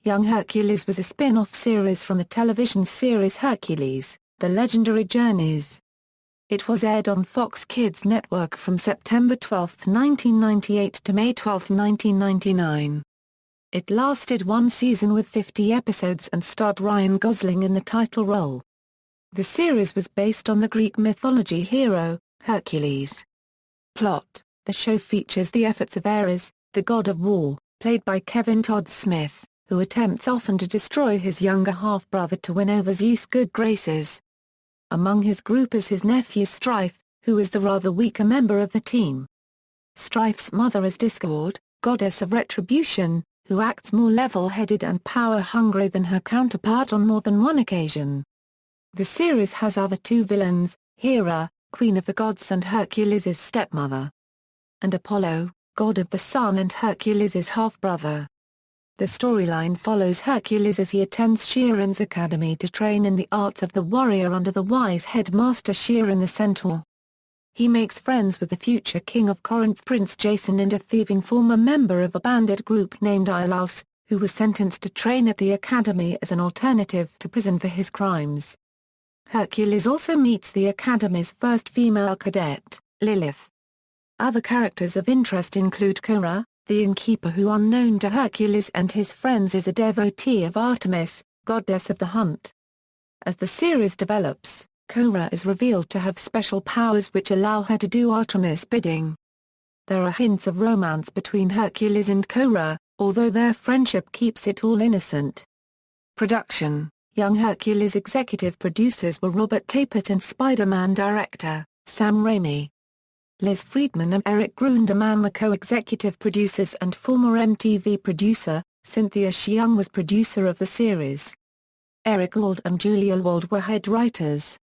Young Hercules was a spin-off series from the television series Hercules, The Legendary Journeys. It was aired on Fox Kids Network from September 12, 1998 to May 12, 1999. It lasted one season with 50 episodes and starred Ryan Gosling in the title role. The series was based on the Greek mythology hero, Hercules. Plot: the show features the efforts of Ares, the god of war, played by Kevin Todd Smith, who attempts often to destroy his younger half-brother to win over Zeus' good graces. Among his group is his nephew Strife, who is the rather weaker member of the team. Strife's mother is Discord, goddess of retribution, who acts more level-headed and power-hungry than her counterpart on more than one occasion. The series has other two villains, Hera, queen of the gods and Hercules' stepmother, and Apollo, god of the sun and Hercules' half-brother. The storyline follows Hercules as he attends Chiron's academy to train in the arts of the warrior under the wise headmaster Chiron the Centaur. He makes friends with the future king of Corinth Prince Jason and a thieving former member of a bandit group named Iolaus, who was sentenced to train at the academy as an alternative to prison for his crimes. Hercules also meets the academy's first female cadet, Lilith. Other characters of interest include Cora, the innkeeper who, unknown to Hercules and his friends, is a devotee of Artemis, goddess of the hunt. As the series develops, Cora is revealed to have special powers which allow her to do Artemis' bidding. There are hints of romance between Hercules and Cora, although their friendship keeps it all innocent. Production: Young Hercules executive producers were Robert Tapert and Spider-Man director, Sam Raimi. Liz Friedman and Eric Grundeman were co-executive producers and former MTV producer, Cynthia Sheung was producer of the series. Eric Wald and Julia Wald were head writers.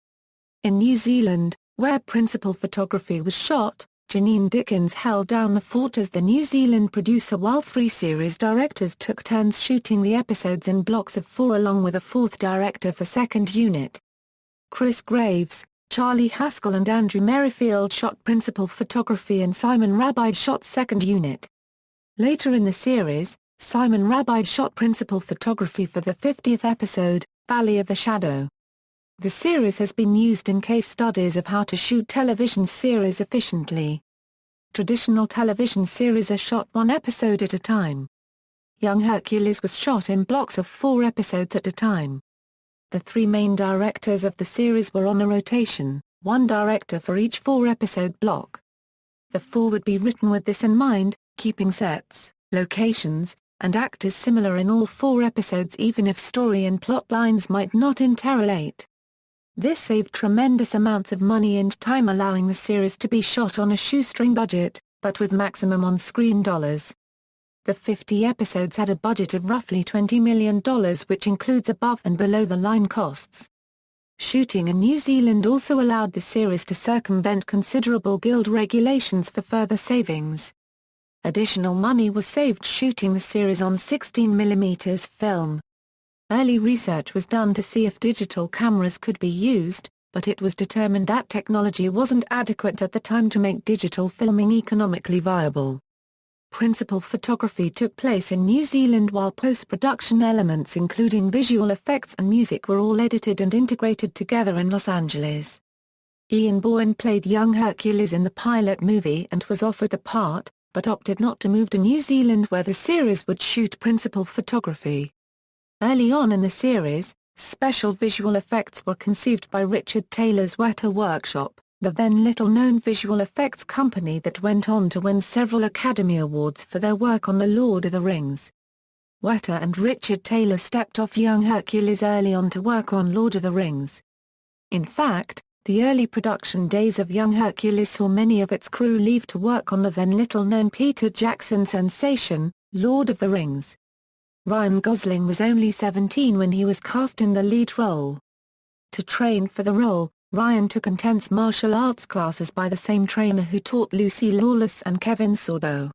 In New Zealand, where principal photography was shot, Janine Dickens held down the fort as the New Zealand producer while 3 series directors took turns shooting the episodes in blocks of 4 along with a 4th director for second unit. Chris Graves, Charlie Haskell and Andrew Merrifield shot principal photography and Simon Rabide shot second unit. Later in the series, Simon Rabide shot principal photography for the 50th episode, Valley of the Shadow. The series has been used in case studies of how to shoot television series efficiently. Traditional television series are shot 1 episode at a time. Young Hercules was shot in blocks of 4 episodes at a time. The 3 main directors of the series were on a rotation, 1 director for each 4-episode block. The 4 would be written with this in mind, keeping sets, locations, and actors similar in all 4 episodes even if story and plot lines might not interrelate. This saved tremendous amounts of money and time, allowing the series to be shot on a shoestring budget, but with maximum on-screen dollars. The 50 episodes had a budget of roughly $20 million, which includes above and below the line costs. Shooting in New Zealand also allowed the series to circumvent considerable guild regulations for further savings. Additional money was saved shooting the series on 16mm film. Early research was done to see if digital cameras could be used, but it was determined that technology wasn't adequate at the time to make digital filming economically viable. Principal photography took place in New Zealand while post-production elements including visual effects and music were all edited and integrated together in Los Angeles. Ian Bourne played young Hercules in the pilot movie and was offered the part, but opted not to move to New Zealand where the series would shoot principal photography. Early on in the series, special visual effects were conceived by Richard Taylor's Weta Workshop, the then little-known visual effects company that went on to win several Academy Awards for their work on The Lord of the Rings. Weta and Richard Taylor stepped off young Hercules early on to work on Lord of the Rings. In fact, the early production days of young Hercules saw many of its crew leave to work on the then little-known Peter Jackson sensation, Lord of the Rings. Ryan Gosling was only 17 when he was cast in the lead role. To train for the role, Ryan took intense martial arts classes by the same trainer who taught Lucy Lawless and Kevin Sorbo.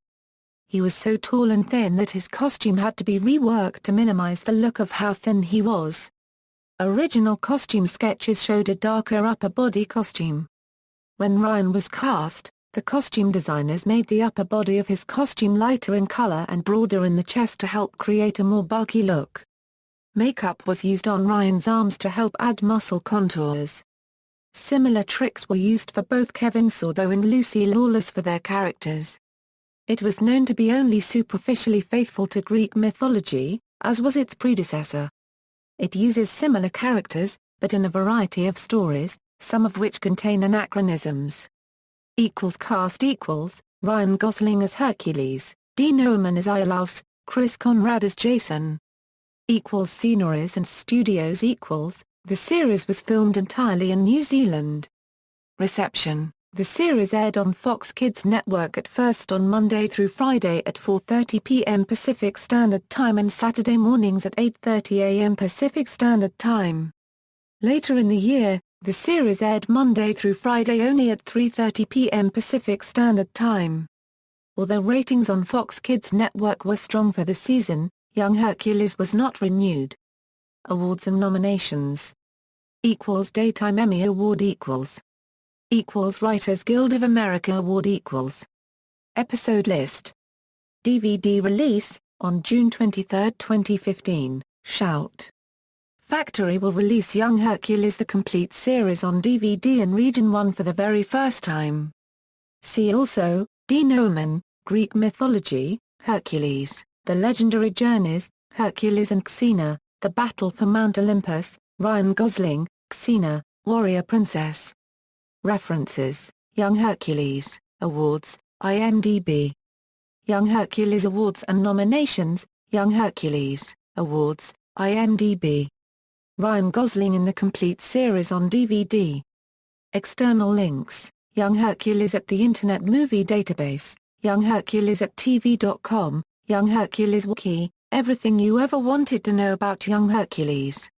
He was so tall and thin that his costume had to be reworked to minimize the look of how thin he was. Original costume sketches showed a darker upper body costume. When Ryan was cast, The costume designers made the upper body of his costume lighter in color and broader in the chest to help create a more bulky look. Makeup was used on Ryan's arms to help add muscle contours. Similar tricks were used for both Kevin Sorbo and Lucy Lawless for their characters. It was known to be only superficially faithful to Greek mythology, as was its predecessor. It uses similar characters, but in a variety of stories, some of which contain anachronisms. Cast equals, Ryan Gosling as Hercules, Dean Oman as Iolaus, Chris Conrad as Jason. Sceneries and studios equals, the series was filmed entirely in New Zealand. Reception. The series aired on Fox Kids Network at first on Monday through Friday at 4:30 p.m. Pacific Standard Time and Saturday mornings at 8:30 a.m. Pacific Standard Time. Later in the year, the series aired Monday through Friday only at 3:30 p.m. Pacific Standard Time. Although ratings on Fox Kids Network were strong for the season, Young Hercules was not renewed. Awards and nominations. Daytime Emmy Award Writers Guild of America Award Episode list. DVD release, on June 23, 2015, Shout! Factory will release Young Hercules the complete series on DVD in Region 1 for the very first time. See also, Dean Oman, Greek mythology, Hercules, The Legendary Journeys, Hercules and Xena, The Battle for Mount Olympus, Ryan Gosling, Xena, Warrior Princess. References, Young Hercules, Awards, IMDb. Young Hercules Awards and Nominations, Young Hercules, Awards, IMDb. Ryan Gosling in the complete series on DVD. External links, Young Hercules at the Internet Movie Database, Young Hercules at TV.com, Young Hercules Wiki, everything you ever wanted to know about Young Hercules.